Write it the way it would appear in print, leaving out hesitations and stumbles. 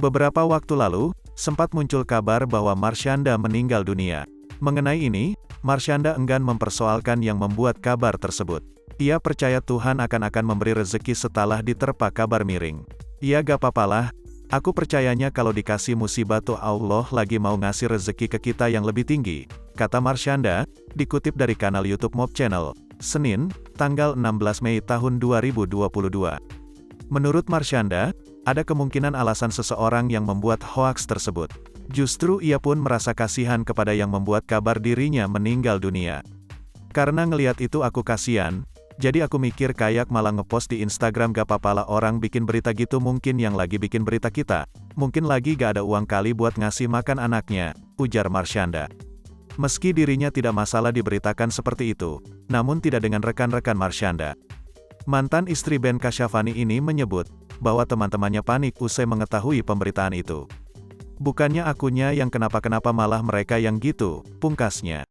Beberapa waktu lalu, sempat muncul kabar bahwa Marshanda meninggal dunia. Mengenai ini, Marshanda enggan mempersoalkan yang membuat kabar tersebut. Ia percaya Tuhan akan memberi rezeki setelah diterpa kabar miring. "Ya gak papalah, aku percayanya kalau dikasih musibah tuh Allah lagi mau ngasih rezeki ke kita yang lebih tinggi," kata Marshanda, dikutip dari kanal YouTube Mob Channel, Senin, tanggal 16 Mei tahun 2022. Menurut Marshanda, ada kemungkinan alasan seseorang yang membuat hoaks tersebut. Justru ia pun merasa kasihan kepada yang membuat kabar dirinya meninggal dunia. "Karena ngelihat itu aku kasihan, jadi aku mikir kayak malah ngepost di Instagram gak papalah orang bikin berita gitu mungkin yang lagi bikin berita kita. Mungkin lagi gak ada uang kali buat ngasih makan anaknya," ujar Marshanda. Meski dirinya tidak masalah diberitakan seperti itu, namun tidak dengan rekan-rekan Marshanda. Mantan istri Ben Kasyafani ini menyebut, bahwa teman-temannya panik usai mengetahui pemberitaan itu. "Bukannya akunya yang kenapa-kenapa malah mereka yang gitu," pungkasnya.